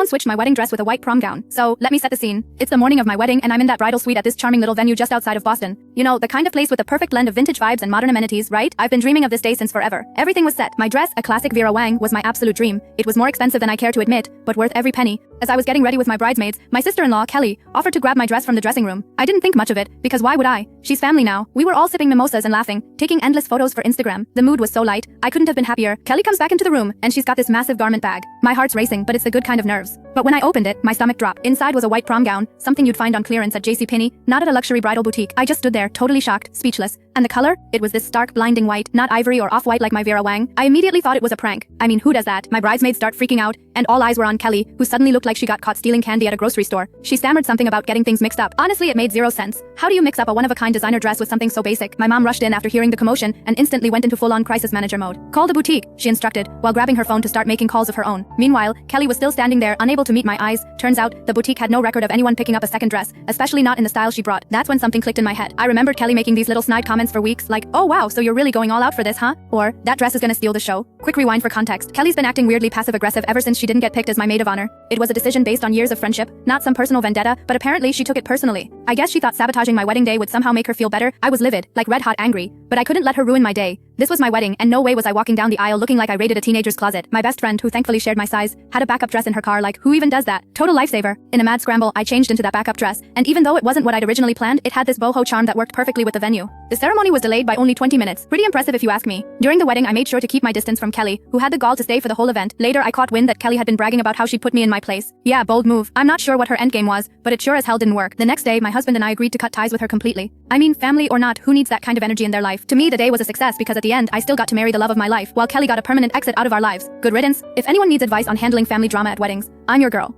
switched my wedding dress with a white prom gown. So, let me set the scene. It's the morning of my wedding and I'm in that bridal suite at this charming little venue just outside of Boston. You know, the kind of place with the perfect blend of vintage vibes and modern amenities, right? I've been dreaming of this day since forever. Everything was set. My dress, a classic Vera Wang, was my absolute dream. It was more expensive than I care to admit, but worth every penny. As I was getting ready with my bridesmaids, my sister-in-law, Kelly, offered to grab my dress from the dressing room. I didn't think much of it, because why would I? She's family now. We were all sipping mimosas and laughing, taking endless photos for Instagram. The mood was so light, I couldn't have been happier. Kelly comes back into the room, and she's got this massive garment bag. My heart's racing, but it's the good kind of nerves. But when I opened it, my stomach dropped. Inside was a white prom gown, something you'd find on clearance at JCPenney, not at a luxury bridal boutique. I just stood there, totally shocked, speechless. And the color? It was this stark, blinding white, not ivory or off-white like my Vera Wang. I immediately thought it was a prank. I mean, who does that? My bridesmaids start freaking out, and all eyes were on Kelly, who suddenly looked like she got caught stealing candy at a grocery store. She stammered something about getting things mixed up. Honestly, it made zero sense. How do you mix up a one-of-a-kind designer dress with something so basic? My mom rushed in after hearing the commotion and instantly went into full-on crisis manager mode. Call the boutique, she instructed, while grabbing her phone to start making calls of her own. Meanwhile, Kelly was still standing there, unable to meet my eyes. Turns out, the boutique had no record of anyone picking up a second dress, especially not in the style she brought. That's when something clicked in my head. I remembered Kelly making these little snide comments for weeks, like, "Oh wow, so you're really going all out for this, huh?" Or, "That dress is gonna steal the show." Quick rewind for context. Kelly's been acting weirdly passive-aggressive ever since she didn't get picked as my maid of honor. It was a decision based on years of friendship, not some personal vendetta, but apparently she took it personally. I guess she thought sabotaging my wedding day would somehow make her feel better. I was livid, like red-hot angry, but I couldn't let her ruin my day. This was my wedding, and no way was I walking down the aisle looking like I raided a teenager's closet. My best friend, who thankfully shared my size, had a backup dress in her car. Like, who even does that? Total lifesaver. In a mad scramble, I changed into that backup dress, and even though it wasn't what I'd originally planned, it had this boho charm that worked perfectly with the venue. The ceremony was delayed by only 20 minutes. Pretty impressive if you ask me. During the wedding, I made sure to keep my distance from Kelly, who had the gall to stay for the whole event. Later, I caught wind that Kelly had been bragging about how she'd put me in my place. Yeah, bold move. I'm not sure what her endgame was, but it sure as hell didn't work. The next day, my husband and I agreed to cut ties with her completely. I mean, family or not, who needs that kind of energy in their life? To me, the day was a success because at the end, I still got to marry the love of my life, while Kelly got a permanent exit out of our lives. Good riddance. If anyone needs advice on handling family drama at weddings, I'm your girl.